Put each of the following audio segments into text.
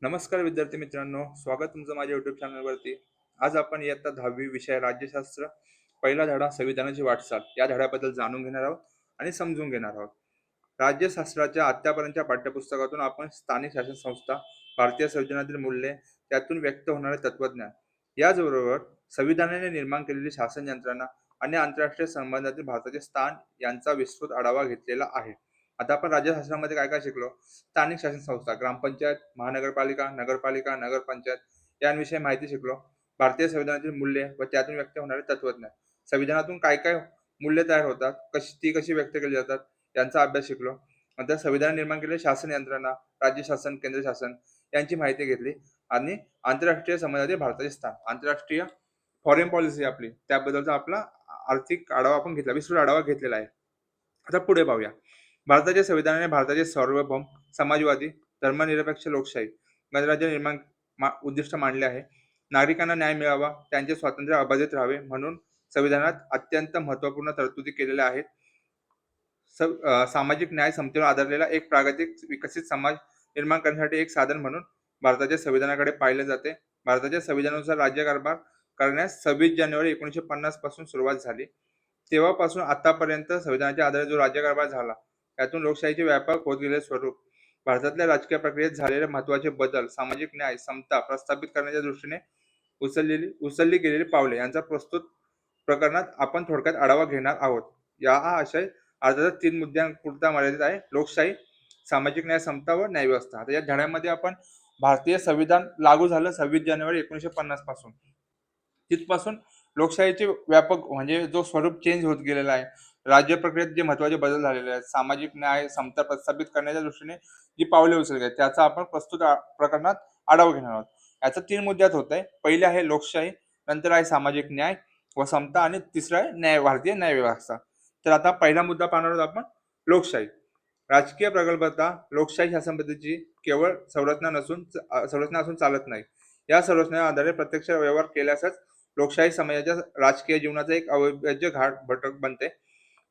नमस्कार विद्यार्थी मित्रांनो, स्वागत तुमचं माझ्या युट्यूब चॅनलवरती. आज आपण इयत्ता 10वी विषय राज्यशास्त्र पहिला धडा संविधानाची वाटचाल या धड्याबद्दल जाणून घेणार आहोत आणि समजून घेणार आहोत. राज्यशास्त्राच्या आतापर्यंतच्या पाठ्यपुस्तकातून आपण स्थानिक शासन संस्था, भारतीय संविधानातील मूल्ये, त्यातून व्यक्त होणारे तत्वज्ञान, याचबरोबर संविधानाने निर्माण केलेली शासन यंत्रणा आणि आंतरराष्ट्रीय संबंधातील भारताचे स्थान यांचा विस्तृत आढावा घेतलेला आहे. आता आपण राज्यशास्त्रामध्ये काय काय शिकलो? स्थानिक शासन संस्था, ग्रामपंचायत, महानगरपालिका, नगरपालिका, नगरपंचायत यांविषयी माहिती शिकलो. भारतीय संविधानातील मूल्ये व त्यातून व्यक्त होणारे तत्वज्ञान, संविधानातून काय काय मूल्य तयार होतात, ती कशी व्यक्त केली जातात यांचा अभ्यास शिकलो. नंतर संविधान निर्माण केलेली शासन यंत्रणा, राज्य शासन, केंद्र शासन यांची माहिती घेतली आणि आंतरराष्ट्रीय संबंधातील भारताचे स्थान, आंतरराष्ट्रीय फॉरेन पॉलिसी आपली, त्याबद्दलचा आपला आर्थिक आढावा आपण घेतला, विस्तृत आढावा घेतलेला आहे. आता पुढे पाहूया. भारताच्या संविधानाने भारताचे सार्वभौम, समाजवादी, धर्मनिरपेक्ष लोकशाही गणराज्य निर्माण उद्दिष्ट मांडले आहे. नागरिकांना न्याय मिळावा, त्यांचे स्वातंत्र्य अबाधित राहावे म्हणून संविधानात अत्यंत महत्त्वपूर्ण तरतुदी केलेल्या आहेत. सामाजिक न्याय समतेवर आधारलेला एक प्रागतिक विकसित समाज निर्माण करण्यासाठी एक साधन म्हणून भारताच्या संविधानाकडे पाहिले जाते. भारताच्या संविधानानुसार राज्यकारभार करण्यास 26 जानेवारी 1950 पासून सुरुवात झाली. तेव्हापासून आतापर्यंत संविधानाच्या आधारे जो राज्यकारभार झाला, त्यातून लोकशाहीचे व्यापक होत गेलेले स्वरूप, भारतातल्या राजकीय प्रक्रियेत झालेले महत्त्वाचे बदल, सामाजिक न्याय समता प्रस्थापित करण्याच्या दृष्टीने उचलली गेलेली पावले यांचा प्रस्तुत प्रकरणात आपण थोडक्यात आढावा घेणार आहोत. हा आशय अर्थातच 3 मुद्द्यांपुरता मर्यादित आहे: लोकशाही, सामाजिक न्याय, समता व न्यायव्यवस्था. आता या धड्यामध्ये आपण भारतीय संविधान लागू झालं 26 जानेवारी 1950 पासून, तिथपासून लोकशाहीचे व्यापक म्हणजे जो स्वरूप चेंज होत गेलेला आहे, राज्य प्रक्रियेत जे महत्त्वाचे बदल झालेले आहेत, सामाजिक न्याय समता प्रस्थापित करण्याच्या दृष्टीने जी पावले उचलली आहेत, त्याचा आपण प्रस्तुत प्रकरणात आढावा घेणार आहोत. याचं 3 मुद्द्यात होत आहे. पहिले आहे लोकशाही, नंतर आहे सामाजिक न्याय व समता आणि तिसरा आहे भारतीय न्यायव्यवस्था. तर आता पहिला मुद्दा पाहणार आहोत आपण, लोकशाही. राजकीय प्रगल्भता लोकशाही शासन पद्धतीची केवळ संरचना असून चालत नाही. या संरचनेच्या आधारे प्रत्यक्ष व्यवहार केल्यासच लोकशाही समाजाच्या राजकीय जीवनाचा एक अविभाज्य घटक बनते.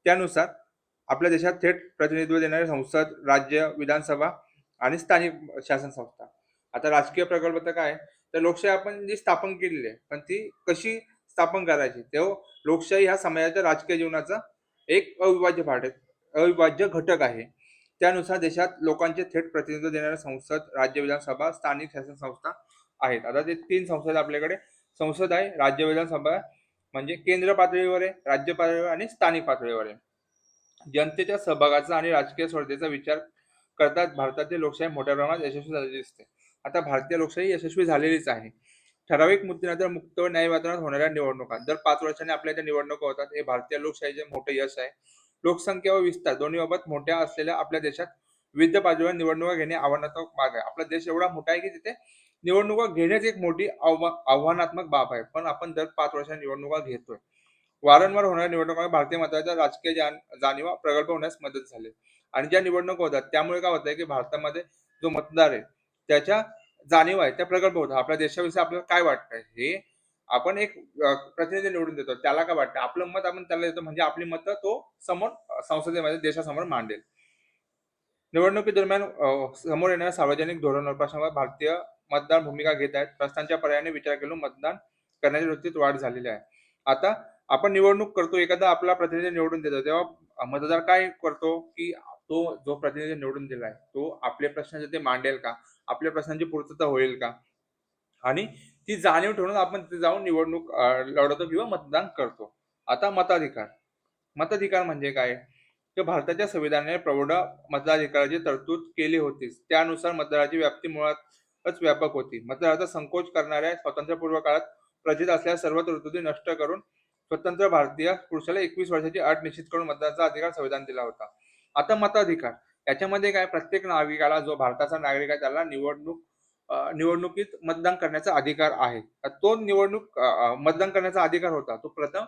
त्यानुसार आपल्या देशात थेट प्रतिनिधित्व देणारे संसद, राज्य, विधानसभा आणि स्थानिक शासन संस्था. आता राजकीय प्रगल्भता काय? तर लोकशाही आपण जी स्थापन केलेली आहे, पण ती कशी स्थापन करायची, तेव्हा लोकशाही हा समाजाच्या राजकीय जीवनाचा एक अविभाज्य घटक आहे. त्यानुसार देशात लोकांचे थेट प्रतिनिधित्व देणारे संसद, राज्य, विधानसभा, स्थानिक शासन संस्था आहेत. आता ते 3 संस्था आपल्याकडे. संसद आहे, राज्य विधानसभा म्हणजे केंद्र पातळीवर आहे, राज्य पातळीवर आणि स्थानिक पातळीवर आहे. जनतेच्या सहभागाचा आणि राजकीय स्पर्धेचा विचार करता भारतातील लोकशाही मोठ्या प्रमाणात यशस्वी झालेली दिसते. आता भारतीय लोकशाही यशस्वी झालेलीच आहे. ठराविक मुद्द्यानंतर मुक्त व न्यायी वातावरणात होणाऱ्या निवडणुका दर 5 वर्षांनी आपल्या इथे निवडणुका होतात. हे भारतीय लोकशाहीचे मोठे यश आहे. लोकसंख्या व विस्तार दोन्हीबाबत मोठ्या असलेल्या आपल्या देशात विविध पातळीवर निवडणुका घेणे आव्हानात्मक बाब आहे. आपला देश एवढा मोठा आहे की तिथे निवडणुका घेण्याची एक मोठी आव्हानात्मक बाब आहे, पण आपण दर 5 वर्षांनी निवडणुका घेतोय. वारंवार होणाऱ्या निवडणुकांमुळे भारतीय मतदाराच्या राजकीय जाणीवा प्रगल्भ होण्यास मदत झाली. आणि ज्या निवडणुका होतात त्यामुळे काय होतंय की भारतामध्ये जो मतदार आहे त्याच्या जाणीवा आहे त्या प्रगल्भ होतात. आपल्या देशाविषयी आपल्याला काय वाटतंय हे आपण एक प्रतिनिधी निवडून देतो, त्याला काय वाटतं, आपलं मत आपण त्याला देतो, म्हणजे आपली मतं तो समोर संसदेमध्ये देशासमोर मांडेल. निवडणुकीदरम्यान समोर येणाऱ्या सार्वजनिक धोरणावर प्रश्नावर भारतीय मतदार भूमिका घेत आहेत. प्रश्नांच्या पर्यायाने विचार करून मतदान करण्याच्या वृत्तीत वाढ झालेली आहे. आता आपण निवडणूक करतो, एखादा आपला प्रतिनिधी निवडून देतो, तेव्हा मतदार काय करतो की तो जो प्रतिनिधी निवडून दिलाय तो आपले प्रश्न जे ते मांडेल का, आपल्या प्रश्नांची पूर्तता होईल का, आणि ती जाणीव ठेवून आपण तिथे जाऊन निवडणूक लढवतो किंवा मतदान करतो. आता मताधिकार. मताधिकार म्हणजे काय? तर भारताच्या संविधानाने प्रौढ मतदाधिकाराची तरतूद केली होतीच. त्यानुसार मतदाराची व्याप्ती मुळातच व्यापक होती. मतदाराचा संकोच करणाऱ्या स्वातंत्र्यपूर्व काळात प्रचित असलेल्या सर्व तरतुदी नष्ट करून स्वतंत्र भारतीय पुरुषाला 21 वर्षाची अट निश्चित करून मतदानाचा अधिकार संविधान दिला होता. आता मताधिकार याच्यामध्ये काय, प्रत्येक नागरिकाला, जो भारताचा नागरिक आहे त्याला निवडणुकीत मतदान करण्याचा अधिकार आहे. तो मतदान करण्याचा अधिकार होता तो प्रथम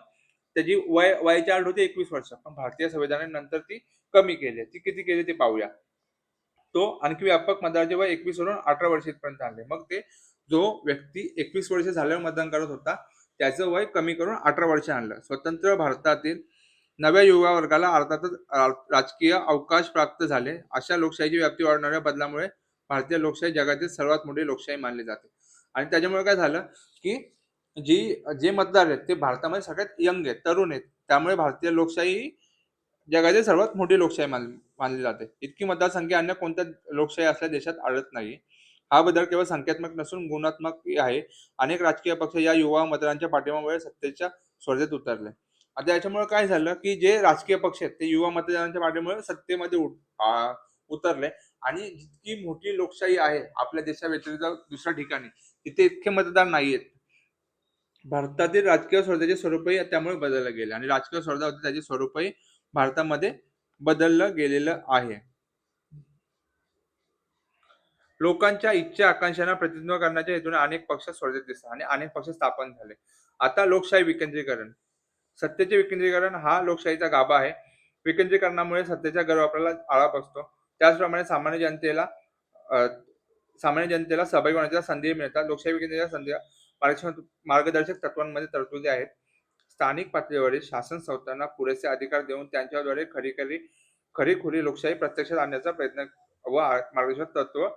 त्याची वयाची अट होती 21 वर्ष, पण भारतीय संविधानाने नंतर ती कमी केली. ती किती केली ते पाहूया. तो आणखी व्यापक मतदाराचे वय 21 वरून 18 वर्षापर्यंत आणले. मग ते जो व्यक्ती 21 वर्ष झाल्यावर मतदान करत होता त्याचं वय कमी करून 18 वर्ष आणलं. स्वतंत्र भारतातील नव्या युवा वर्गाला अर्थातच राजकीय अवकाश प्राप्त झाले. अशा लोकशाहीची व्याप्ती वाढवणाऱ्या बदलामुळे भारतीय लोकशाही जगातील सर्वात मोठी लोकशाही मानली जाते. आणि त्याच्यामुळे काय झालं, की जे मतदार आहेत ते भारतामध्ये सगळ्यात यंग आहेत, तरुण आहेत. त्यामुळे भारतीय लोकशाही ही जगातील सर्वात मोठी लोकशाही मानली जाते. इतकी मतदारसंख्या अन्य कोणत्या लोकशाही असलेल्या देशात आढळत नाही. हा बदल केवळ संख्यात्मक नसून गुणात्मकही आहे. अनेक राजकीय पक्ष या युवा मतदारांच्या पाठिंब्यामुळे सत्तेच्या स्पर्धेत उतरले. आता याच्यामुळे काय झालं, की जे राजकीय पक्ष आहेत ते युवा मतदारांच्या पाठिंब्यामुळे सत्तेमध्ये उतरले. आणि जितकी मोठी लोकशाही आहे आपल्या देशाव्यतिरिक्त दुसऱ्या ठिकाणी, तिथे इतके मतदार नाहीयेत. भारतातील राजकीय स्पर्धेचे स्वरूपही त्यामुळे बदललं गेलं आणि राजकीय स्पर्धा होती त्याचे स्वरूपही भारतामध्ये बदललं गेलेलं आहे. लोकांच्या इच्छा आकांक्षांना प्रतिनिधित्व करण्याच्या हेतूने अनेक पक्ष स्पर्धेत दिसतात आणि अनेक पक्ष स्थापन झाले. आता लोकशाही विकेंद्रीकरण. सत्तेचे विकेंद्रीकरण हा लोकशाहीचा गाभा आहे. विकेंद्रीकरणामुळे सत्तेच्या गैरवापराला आळा बसतो. त्याचप्रमाणे अ, सामान्य जनतेला सहभागी होण्याच्या संधी मिळतात. लोकशाही विकेंद्रीकरण संधी मार्गदर्शक तत्वांमध्ये तरतुदी आहेत. स्थानिक पातळीवरील शासन संस्थांना पुरेसे अधिकार देऊन त्यांच्याद्वारे खरीखुरी लोकशाही प्रत्यक्षात आणण्याचा प्रयत्न व मार्गदर्शक तत्व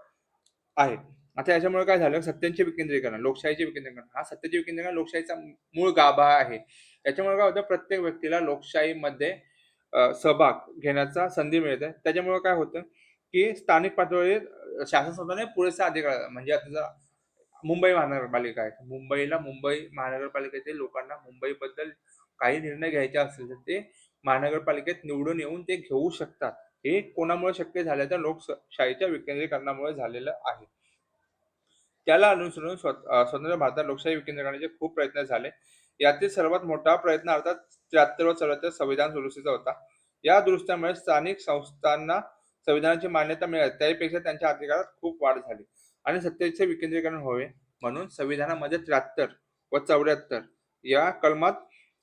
आहे. आता याच्यामुळे काय झालं, सत्तेचे विकेंद्रीकरण, लोकशाहीचे विकेंद्रीकरण. हा सत्तेचे विकेंद्रीकरण लोकशाहीचा मूळ गाभा आहे. याच्यामुळे काय होतं, प्रत्येक व्यक्तीला लोकशाहीमध्ये सहभाग घेण्याचा संधी मिळते. त्याच्यामुळे काय होतं, की स्थानिक पातळीवर शासन संस्थांना पुरेसे अधिकार, म्हणजे आता जर मुंबई महानगरपालिका आहे. मुंबई महानगरपालिकेतील लोकांना मुंबईबद्दल काही निर्णय घ्यायचे असेल, तर ते महानगरपालिकेत निवडून येऊन ते घेऊ शकतात. हे कोणामुळे शक्य झालं, तर लोकशाहीच्या विकेंद्रीकरणामुळे झालेलं आहे. त्याला अनुसरून स्वतंत्र भारतात लोकशाही विकेंद्रीकरणाचे खूप प्रयत्न झाले. यातील सर्वात मोठा प्रयत्न अर्थात 73 व 74 संविधान दुरुस्तीचा होता. या दुरुस्त्यामुळे स्थानिक संस्थांना संविधानाची मान्यता मिळाली. त्यापेक्षा त्यांच्या अधिकारात खूप वाढ झाली आणि सत्तेचे विकेंद्रीकरण व्हावे म्हणून संविधानामध्ये 73 व 74 या कलमात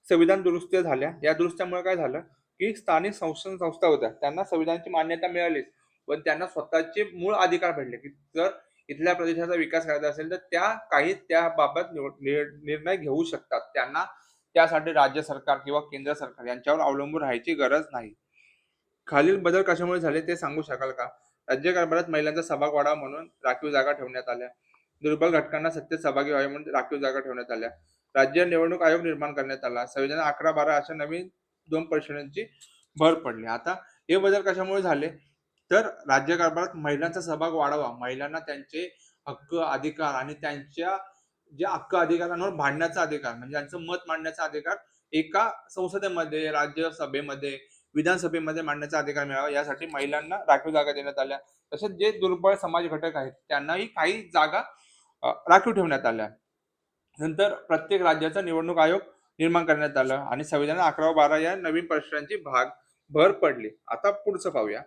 संविधान दुरुस्त्या झाल्या. या दुरुस्त्यामुळे काय झालं, की स्थानिक संस्था होत्या त्यांना संविधानाची मान्यता मिळालीच, पण त्यांना स्वतःचे मूळ अधिकार भेटले, की जर इथल्या प्रदेशाचा विकास करायचा असेल तर त्याबाबत निर्णय घेऊ शकतात. त्यांना त्यासाठी राज्य सरकार किंवा केंद्र सरकार यांच्यावर अवलंबून राहायची गरज नाही. खालील बदल कशामुळे झाले ते सांगू शकाल का? राज्य कारभारात महिलांचा सहभाग वाढावा म्हणून राखीव जागा ठेवण्यात आल्या. दुर्बल घटकांना सत्तेत सहभागी व्हावे म्हणून राखीव जागा ठेवण्यात आल्या. राज्य निवडणूक आयोग निर्माण करण्यात आला. संविधान 11-12 अशा नवीन 2 परिषदांची भर पडली. आता हे बदल कशामुळे झाले, तर राज्यकारभारात महिलांचा सहभाग वाढावा, महिलांना त्यांचे हक्क, अधिकार आणि त्यांच्या ज्या हक्क अधिकारांवर भांडण्याचा अधिकार, म्हणजे त्यांचं मत मांडण्याचा अधिकार एका संसदेमध्ये, राज्यसभेमध्ये, विधानसभेमध्ये मांडण्याचा अधिकार मिळावा, यासाठी महिलांना राखीव जागा देण्यात आल्या. तसेच जे दुर्बळ समाज घटक आहेत त्यांनाही काही जागा राखीव ठेवण्यात आल्या. नंतर प्रत्येक राज्याचा निवडणूक आयोग निर्माण करण्यात आला आणि संविधान 11 व 12 या नवीन परिशिष्टांची भर पडली. आता पुढचं पाहूया.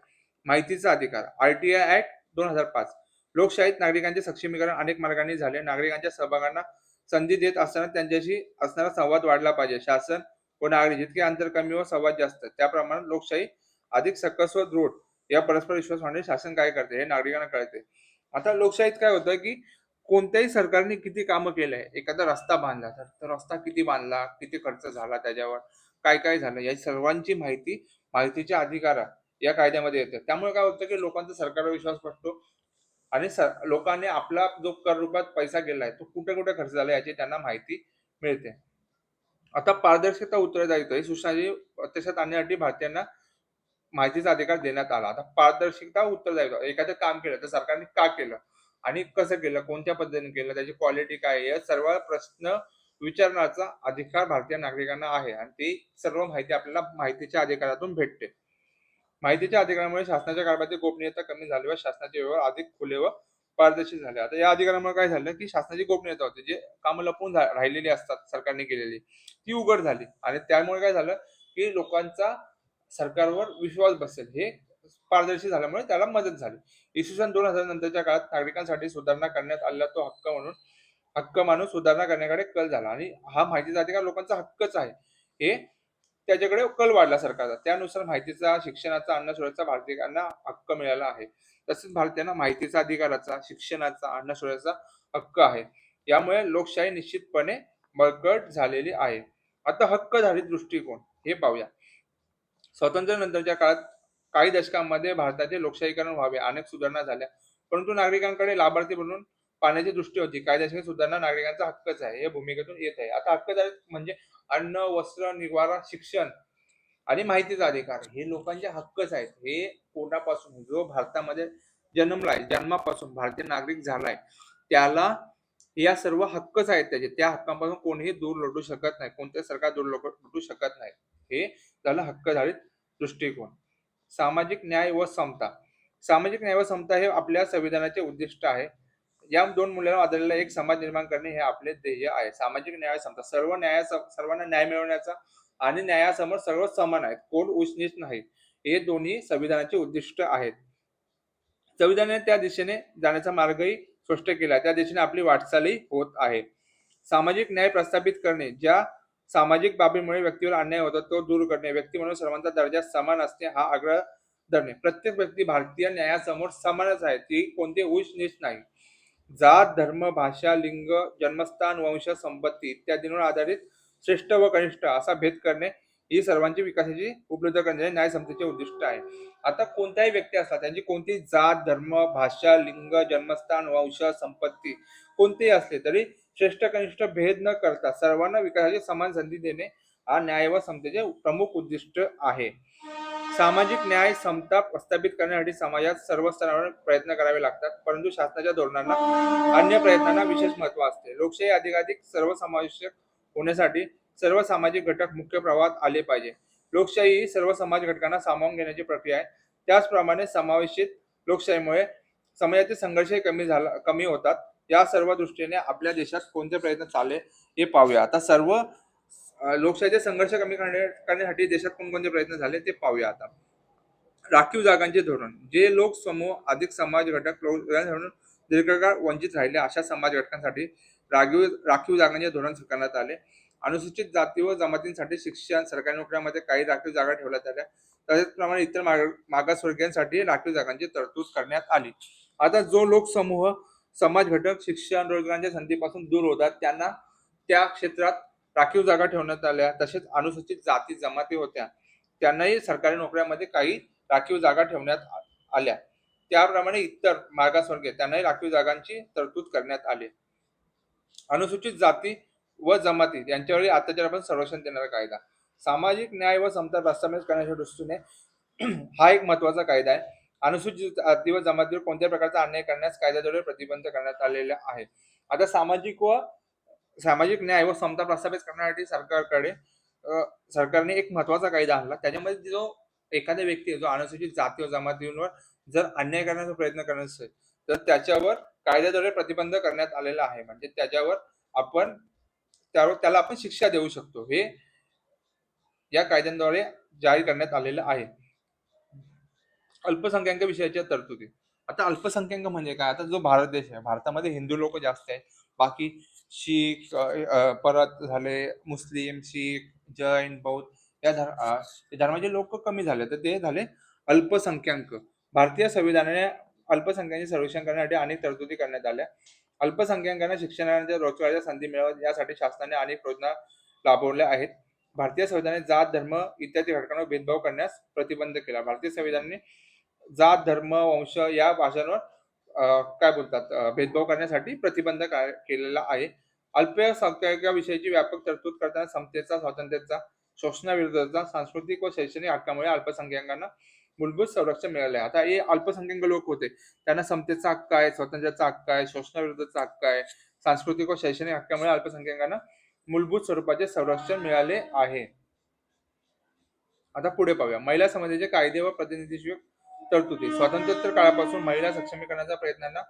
माहितीचा अधिकार. RTI act 2005. लोकशाहीत नागरिकांचे सक्षमीकरण अनेक मार्गांनी झाले. नागरिकांच्या सहभागांना संधी देत असताना त्यांच्याशी असणारा संवाद वाढला पाहिजे. शासन व नागरिक जितके अंतर कमी व संवाद जास्त, त्याप्रमाणे लोकशाही अधिक सकस व दृढ. या परस्पर विश्वास वाढणे शासन काय करते हे नागरिकांना कळते. आता लोकशाहीत काय होतं, की कोणत्याही सरकारने किती कामं केलंय, एखादा रस्ता बांधला तर तो रस्ता किती बांधला, किती खर्च झाला त्याच्यावर, काय काय झालं, या सर्वांची माहिती माहितीच्या अधिकारात या कायद्यामध्ये येतं. त्यामुळे काय होतं, की लोकांचा सरकारवर विश्वास वाटतो आणि लोकांनी आपला जो कर रूपात पैसा गेलाय तो कुठे कुठे खर्च झाला याची त्यांना माहिती मिळते. आता पारदर्शकता, उत्तरदायित्व हे सुशासन प्रत्यक्षात आणण्यासाठी भारतीयांना माहितीचा अधिकार देण्यात आला. आता पारदर्शकता, उत्तरदायित्व, एखादं काम केलं तर सरकारने का केलं आणि कसं केलं, कोणत्या पद्धतीने केलं, त्याची क्वालिटी काय आहे, या सर्व प्रश्न विचारण्याचा अधिकार भारतीय नागरिकांना आहे आणि ती सर्व माहिती आपल्याला माहितीच्या अधिकारातून भेटते. माहितीच्या अधिकारामुळे शासनाच्या कारभाराची गोपनीयता कमी झाली व शासनाचे व्यवहार अधिक खुले व पारदर्शी झाले. आता या अधिकारामुळे काय झालं, की शासनाची गोपनीयता होती, जे कामं लपून राहिलेली असतात सरकारने केलेली, ती उघड झाली आणि त्यामुळे काय झालं, की लोकांचा सरकारवर विश्वास बसेल हे पारदर्शी झाल्यामुळे त्याला मदत झाली. इसवी सन 2000 नंतरच्या काळात नागरिकांसाठी सुधारणा करण्यात आलेला तो हक्क मानून सुधारणा करण्याकडे कल झाला आणि हा माहितीचा अधिकार लोकांचा हक्कच आहे हे त्याच्याकडे कल वाढला सरकारचा. त्यानुसार माहितीचा, शिक्षणाचा, अन्न सुरक्षेचा भारतीयांना हक्क मिळाला आहे. तसेच भारतीयांना माहितीचा अधिकाराचा, शिक्षणाचा, अन्न सुरक्षेचा हक्क आहे. यामुळे लोकशाही निश्चितपणे बळकट झालेली आहे. आता हक्कधारी दृष्टिकोन हे पाहूया. स्वातंत्र्यानंतरच्या काळात काही दशकांमध्ये भारताचे लोकशाहीकरण व्हावे, अनेक सुधारणा झाल्या, परंतु नागरिकांकडे लाभार्थी म्हणून पाहण्याची दृष्टी होती. कायदेशीर सुधारणा नागरिकांचा हक्कच आहे या भूमिकेतून येत आहे. आता हक्क म्हणजे अन्न, वस्त्र, निवारा, शिक्षण आणि माहितीचा अधिकार हे लोकांचे हक्कच आहेत. हे कोणापासून जो भारतामध्ये जन्मलाय, जन्मापासून भारतीय नागरिक झालाय, त्याला या सर्व हक्कच आहेत त्याचे. त्या हक्कांपासून कोणीही दूर लोटू शकत नाही, कोणते सरकार दूर लोटू शकत नाही. हे झालं हक्कधारित दृष्टिकोन. सामाजिक न्याय व समता. सामाजिक न्याय व समता हे आपल्या संविधानाचे उद्दिष्ट आहे. या दोन मूल्यांवर आधारलेला एक समाज निर्माण करणे हे आपले ध्येय आहे. सामाजिक न्याय समता सर्वांना न्याय मिळवण्याचा आणि न्यायासमोर सर्व समान आहेत, कोण उच्च नीच नाही, हे दोन्ही संविधानाचे उद्दिष्ट आहेत. संविधानाने त्या दिशेने जाण्याचा मार्गही स्पष्ट केला, त्या दिशेने आपली वाटचालही होत आहे. सामाजिक न्याय प्रस्थापित करणे. ज्या सामाजिक बाबींमुळे व्यक्तीवर अन्याय होतो तो दूर करणे. व्यक्ती म्हणून सर्वांचा दर्जा समान असणे हा आग्रह धरणे. प्रत्येक व्यक्ती भारतीय न्यायासमोर समानच आहे, ती कोणते उच्च नीच नाही. जात, धर्म, भाषा, लिंग, जन्मस्थान, वंश, संपत्ती इत्यादींवर आधारित श्रेष्ठ व कनिष्ठ असा भेद करणे ही सर्वांची विकासाची उपलब्ध करणे न्याय समतेचे उद्दिष्ट आहे. आता कोणत्याही व्यक्ती असतात, त्यांची कोणती जात, धर्म, भाषा, लिंग, जन्मस्थान, वंश, संपत्ती कोणतेही असले तरी श्रेष्ठ कनिष्ठ भेद न करता सर्वांना विकासाची समान संधी देणे हा न्याय व समतेचे प्रमुख उद्दिष्ट आहे. सामाजिक न्याय समता प्रस्थापित करण्यासाठी समाजात सर्व स्तरावर प्रयत्न करावे लागतात, परंतु शासनाच्या धोरणांना अन्य प्रयत्नांना विशेष महत्व असते. लोकशाही अधिकाधिक सर्वसमावेशक होण्यासाठी सर्व सामाजिक घटक मुख्य प्रवाहात आले पाहिजे. लोकशाही ही सर्व समाज घटकांना सामावून घेण्याची प्रक्रिया आहे. त्याचप्रमाणे समावेशित लोकशाहीमुळे समाजातील संघर्षही कमी होतात. या सर्व दृष्टीने आपल्या देशात कोणते प्रयत्न चालले हे पाहूया. आता सर्व लोकशाहीचे संघर्ष कमी करण्यासाठी देशात कोणकोणते प्रयत्न झाले ते पाहूया. आता राखीव जागांचे धोरण. जे लोक समूह अधिक समाज घटक दीर्घकाळ वंचित राहिले अशा समाज घटकांसाठी राखीव जागांचे धोरण स्वीकारण्यात आले. अनुसूचित जाती व जमातींसाठी शिक्षण, सरकारी नोकऱ्यांमध्ये काही राखीव जागा ठेवण्यात आल्या. त्याचप्रमाणे इतर मागासवर्गीयांसाठी राखीव जागांची तरतूद करण्यात आली. आता जो लोकसमूह समाज घटक शिक्षण, रोजगारांच्या संधीपासून दूर होतात त्यांना त्या क्षेत्रात राखीव जागा ठेवण्यात आल्या. तसेच अनुसूचित जाती जमाती होत्या त्यांनाही सरकारी नोकऱ्यांमध्ये काही राखीव जागा ठेवण्यात आल्या. त्याप्रमाणे इतर मागासवर्गीय त्यांनाही राखीव जागांची तरतूद करण्यात आली. अनुसूचित जाती व जमाती यांच्यावर अत्याचारापासून संरक्षण देणारा कायदा. सामाजिक न्याय व समता प्रस्थापित करण्याच्या दृष्टीने हा एक महत्वाचा कायदा आहे. अनुसूचित जाती व जमातीवर कोणत्या प्रकारचा अन्याय करण्यास कायद्याद्वारे प्रतिबंध करण्यात आलेला आहे. आता सामाजिक न्याय व समता प्रस्थापित करण्यासाठी सरकारने एक महत्वाचा कायदा आणला. त्याच्यामध्ये जो एखाद्या व्यक्ती जो अनुसूचित जाती व जमातींवर जर अन्याय करण्याचा प्रयत्न करत असेल तर त्याच्यावर कायद्याद्वारे प्रतिबंध करण्यात आलेला आहे. म्हणजे त्याला आपण शिक्षा देऊ शकतो. हे या कायद्यांद्वारे जारी करण्यात आलेलं आहे. अल्पसंख्याक विषयाच्या तरतुदी. आता अल्पसंख्याक म्हणजे काय? आता जो भारत देश आहे, भारतामध्ये हिंदू लोक जास्त आहेत, बाकी शीख, परत झाले मुस्लिम, शीख, जैन, बौद्ध या धर्माचे लोक कमी झाले, तर ते झाले अल्पसंख्याक. भारतीय संविधानाने अल्पसंख्याकांचे संरक्षण करण्यासाठी अनेक तरतुदी करण्यात आल्या. अल्पसंख्याकांना शिक्षणाच्या रोजगाराच्या संधी मिळाव्यात यासाठी शासनाने अनेक योजना राबवल्या आहेत. भारतीय संविधानाने जात, धर्म इत्यादी घटकांवर भेदभाव करण्यास प्रतिबंध केला. भारतीय संविधानाने जात, धर्म, वंश या भाषांवर भेदभाव करण्यासाठी प्रतिबंध केलेला आहे. अल्पसंख्याकाविषयीची व्यापक तरतूद करताना समतेचा, स्वातंत्र्याचा, शोषणाविरोधाचा, सांस्कृतिक व शैक्षणिक हक्कामुळे अल्पसंख्याकांना मूलभूत संरक्षण मिळाले. आता हे अल्पसंख्याक लोक होते, त्यांना समतेचा हक्क आहे, स्वातंत्र्याचा हक्क आहे, शोषणाविरोधाचा हक्क आहे, सांस्कृतिक व शैक्षणिक हक्कामुळे अल्पसंख्याकांना मूलभूत स्वरूपाचे संरक्षण मिळाले आहे. आता पुढे पाहूया. महिला समाजाचे कायदे व प्रतिनिधित्व तरतुदी. स्वातंत्र्योत्तर काळापासून महिला सक्षमीकरणाच्या प्रयत्नांना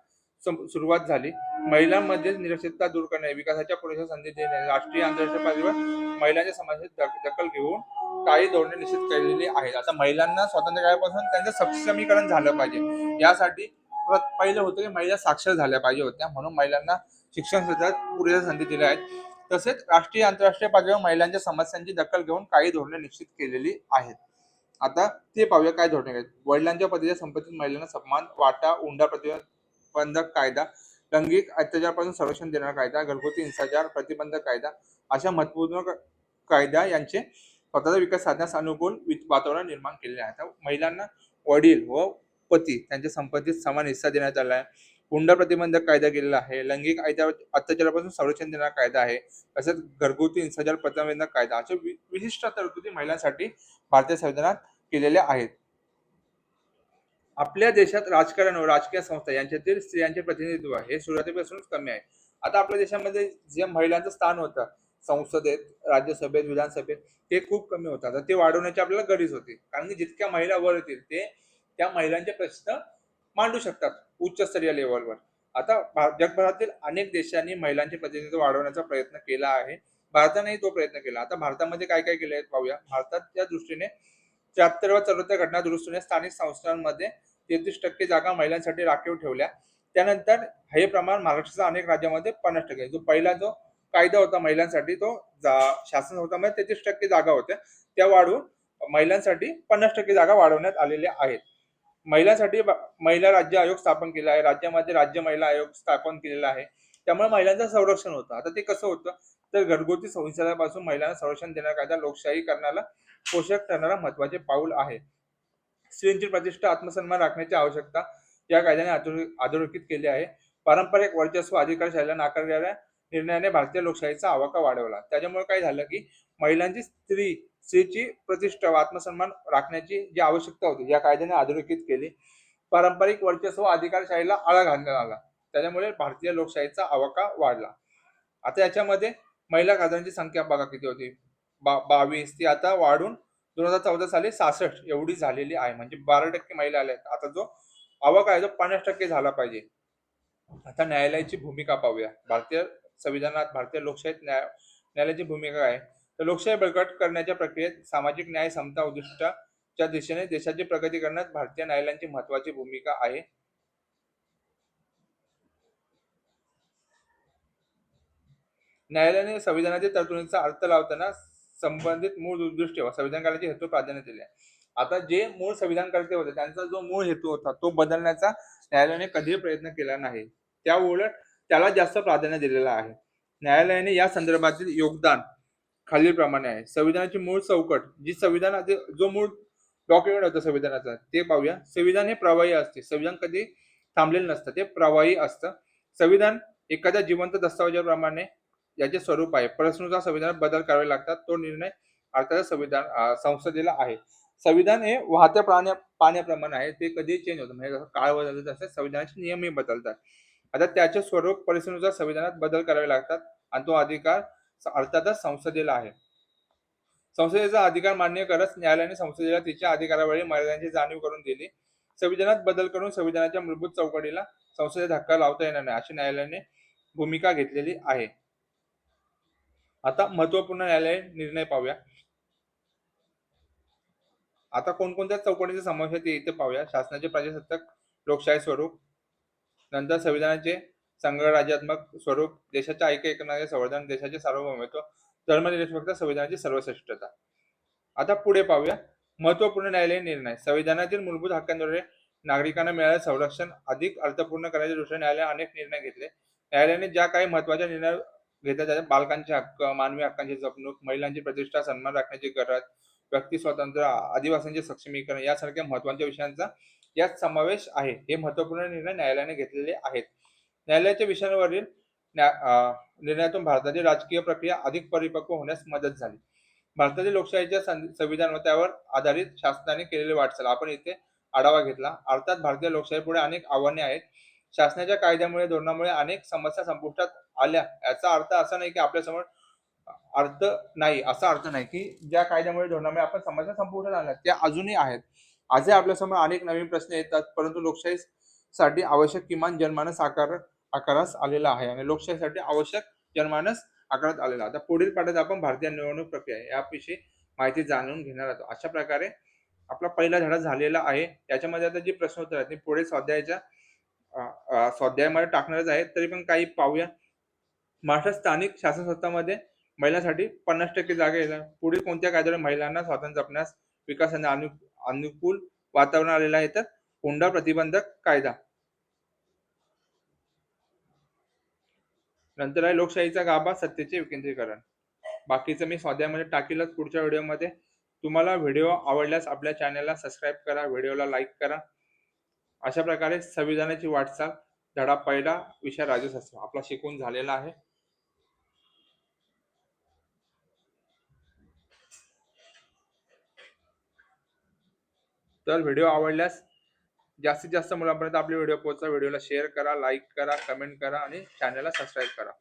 सुरुवात झाली. महिलांमध्ये निरक्षरता दूर करणे, विकासाच्या पुरेशा संधी देणे, राष्ट्रीय आंतरराष्ट्रीय पातळीवर महिलांच्या समाजाची दखल घेऊन काही धोरणे निश्चित केलेली आहेत. आता महिलांना स्वातंत्र्य काळापासून त्यांचं सक्षमीकरण झालं पाहिजे, यासाठी पहिलं होतं की महिला साक्षर झाल्या पाहिजे होत्या, म्हणून महिलांना शिक्षण क्षेत्रात पुरेशा संधी दिल्या आहेत. तसेच राष्ट्रीय आंतरराष्ट्रीय पातळीवर महिलांच्या समस्यांची दखल घेऊन काही धोरणे निश्चित केलेली आहेत. आता ते पाहूया काय धोरणे आहेत. वडिलांच्या पतीच्या संपत्तीत महिलांना सन्मान वाटा, हुंडा प्रतिबंधक कायदा, लैंगिक अत्याचारापासून संरक्षण देणारा कायदा, घरगुती हिंसाचार प्रतिबंधक कायदा अशा महत्वपूर्ण कायदा यांचे स्वतःचा विकास साधण्यास अनुकूल वातावरण निर्माण केलेले आहे. महिलांना वडील व त्यांच्या संपत्तीत समान हिस्सा देण्यात आला आहे. हुंडा प्रतिबंधक कायदा केलेला आहे. लैंगिक अत्याचारापासून संरक्षण देणारा कायदा आहे. तसेच घरगुती हिंसाचार प्रतिबंधक कायदा अशा विशिष्ट तरतुदी महिलांसाठी भारतीय संविधानात केलेल्या आहेत. आपल्या देशात राजकारण व राजकीय संस्था यांच्यातील स्त्रियांचे प्रतिनिधित्व हे सुरुवातीपासूनच कमी आहे. आता आपल्या देशामध्ये जे महिलांचं स्थान होतं संसदेत, राज्यसभेत, विधानसभेत ते खूप कमी होतं. आता ते वाढवण्याची आपल्याला गरज होती. कारण की जितक्या महिला वर येतील ते त्या महिलांचे प्रश्न मांडू शकतात उच्चस्तरीय लेवलवर. आता जगभरातील अनेक देशांनी महिलांचे प्रतिनिधित्व वाढवण्याचा प्रयत्न केला आहे. भारतानेही तो प्रयत्न केला. आता भारतामध्ये काय काय केले पाहूया. भारताच्या दृष्टीने 73 व 74 घटना दुरुस्तीने स्थानिक संस्थांमध्ये 33% जागा महिलांसाठी राखीव ठेवल्या. त्यानंतर हे प्रमाण महाराष्ट्राच्या अनेक राज्यामध्ये 50%. जो पहिला जो कायदा होता महिलांसाठी तो शासन संस्थांमध्ये 33% जागा होत्या त्या वाढवून महिलांसाठी 50% जागा वाढवण्यात आलेल्या आहेत. महिलांसाठी महिला राज्य आयोग स्थापन केला आहे. राज्यामध्ये राज्य महिला आयोग स्थापन केलेला आहे. त्यामुळे महिलांचं संरक्षण होतं. आता ते कसं होतं तर घरगुती हिंसाचारापासून महिलांना संरक्षण देणारा कायदा लोकशाहीकरणाला पोषक ठरणारा महत्वाचे पाऊल आहे. स्त्रियांची प्रतिष्ठा आत्मसन्मान राखण्याची आवश्यकता या कायद्याने अधोरेखित केली आहे. पारंपरिक वर्चस्व अधिकारशाहीला नाकारणाऱ्या निर्णयाने भारतीय लोकशाहीचा आवाका वाढवला. त्याच्यामुळे काय झालं की महिलांची स्त्रीची प्रतिष्ठा व आत्मसन्मान राखण्याची जी आवश्यकता होती या कायद्याने अधोरेखित केली. पारंपरिक वर्चस्व अधिकारशाहीला आळा घालण्यात आला. त्याच्यामुळे भारतीय लोकशाहीचा आवाका वाढला. आता याच्यामध्ये महिला खासदारांची संख्या बघा किती होती 22 ती आता वाढून 2014 साली 66 एवढी झालेली आहे. म्हणजे 12% महिला आल्या. आता जो आवाका आहे तो 50% झाला पाहिजे. आता न्यायालयाची भूमिका पाहूया. भारतीय संविधानात भारतीय लोकशाहीत न्यायालयाची भूमिका आहे तर लोकशाही बळकट करण्याच्या प्रक्रियेत सामाजिक न्याय समता उद्दिष्टाच्या दिशेने देशाची प्रगती करण्यात भारतीय न्यायालयाची महत्वाची भूमिका आहे. न्यायालयाने संविधानातील तरतुदींचा अर्थ लावताना संबंधित मूळ उद्दिष्ट व संविधानकाराचे हेतू प्राधान्य दिले. आता जे मूळ संविधानकर्ते होते त्यांचा जो मूळ हेतू होता तो बदलण्याचा न्यायालयाने कधीही प्रयत्न केला नाही. त्या उलट त्याला जास्त प्राधान्य दिलेलं आहे. न्यायालयाने या संदर्भातील योगदान खालीलप्रमाणे आहे. संविधानाची मूळ चौकट जी संविधानाचे जो मूळ डॉक्युमेंट होतं संविधानाचं ते पाहूया. संविधान हे प्रवाही असते. संविधान कधी थांबलेलं नसतं, ते प्रवाही असतं. संविधान एखाद्या जिवंत दस्तावेजाप्रमाणे याचे स्वरूप आहे. प्रश्नानुसार संविधानात बदल करावे लागतात. तो निर्णय अर्थात संसदेला आहे. संविधान हे वाहत्या पाण्याप्रमाणे आहे. ते कधी चेंज होतं. म्हणजे जसं काळ बदलत तसे संविधानाचे नियमही बदलतात. आता त्याचे स्वरूप परिस्थितीनुसार संविधानात बदल करावे लागतात आणि तो अधिकार अर्थातच संसदेला आहे. संसदेचा अधिकार मान्य करत न्यायालयाने संसदेला तिच्या अधिकारावरील मर्यादांची जाणीव करून दिली. संविधानात बदल करून संविधानाच्या मूलभूत चौकटीला संसदेत धक्का लावता येणार नाही अशी न्यायालयाने भूमिका घेतलेली आहे. आता महत्वपूर्ण न्यायालय निर्णय पाहूया. आता कोणकोणत्या चौकटीचा समावेश आहे ते इथे पाहूया. शासनाचे प्रजासत्ताक लोकशाही स्वरूप, नंतर संविधानाचे संघराज्यात्मक स्वरूप, देशाच्या ऐक्यनाचे संवर्धन, देशाचे सार्वभौमत्व, धर्मनिरपेक्षता, संविधानाची सर्वश्रेष्ठता. आता पुढे पाहूया. महत्वपूर्ण न्यायालयीन निर्णय. संविधानातील मूलभूत हक्कांद्वारे नागरिकांना मिळालेले संरक्षण अधिक अर्थपूर्ण करण्याच्या दृष्टीने न्यायालयाने अनेक निर्णय घेतले. न्यायालयाने ज्या काही महत्वाचे निर्णय घेतले त्याच्यात बालकांचे हक्क, मानवी हक्कांची जपणूक, महिलांची प्रतिष्ठा सन्मान राखण्याची गरज, व्यक्ती स्वातंत्र्य, आदिवासींचे सक्षमीकरण यासारख्या महत्वाच्या विषयांचा यात समावेश आहे. हे महत्वपूर्ण निर्णय न्यायालयाने घेतलेले आहेत. न्यायालयाच्या विषयांवरील निर्णयातून भारताची राजकीय प्रक्रिया अधिक परिपक्व होण्यास मदत झाली. भारतातील लोकशाहीच्या संविधान व त्यावर आधारित शासनाने केलेली वाटचाल आपण इथे आढावा घेतला. अर्थात भारतीय लोकशाहीपुढे अनेक आव्हाने आहेत. शासनाच्या कायद्यामुळे धोरणामुळे अनेक समस्या संपुष्टात आल्या. याचा अर्थ असा नाही की आपल्यासमोर असा अर्थ नाही की ज्या कायद्यामुळे धोरणामुळे आपण समस्या संपुष्टात आल्या त्या अजूनही आहेत. आजही आपल्यासमोर अनेक नवीन प्रश्न येतात. परंतु लोकशाहीसाठी आवश्यक किमान जनमानस आकारास आलेला आहे आणि लोकशाहीसाठी आवश्यक जनमानस आकारात आलेला. आता पुढील पाठात आपण भारतीय निवडणूक प्रक्रिया याविषयी माहिती जाणून घेणार आहोत. अशा प्रकारे आपला पहिला धडा झालेला आहे. याच्यामध्ये आता जी प्रश्न उत्तर आहेत ते पुढे स्वाध्यायामध्ये टाकणारच आहेत. तरी पण काही पाहूया. महाराष्ट्र स्थानिक शासन संस्थांमध्ये महिलांसाठी 50% जागा येतात. पुढील कोणत्या कायद्याद्वारे महिलांना स्वातंत्र्य जपण्यास विकासाने अनुकूल वातावरण आलेलं आहे तर हुंडा प्रतिबंधक कायदा. नंतर आहे लोकशाहीचा गाभा सत्तेचे विकेंद्रीकरण. बाकीचं मी स्वाध्यायामध्ये टाकीलच पुढच्या व्हिडिओमध्ये. तुम्हाला व्हिडिओ आवडल्यास आपल्या चॅनलला सबस्क्राईब करा, व्हिडिओला लाईक करा. अशा प्रकारे संविधानाची वाटचाल धडा पहिला विषय राज्यशास्त्र आपला शिकून झालेला आहे. तर व्हिडिओ आवडल्यास जास्तीत जास्त मुलांपर्यंत आपले व्हिडिओ पोहोचवा. व्हिडिओला शेअर करा, लाईक करा, कमेंट करा आणि चॅनलला सबस्क्राईब करा.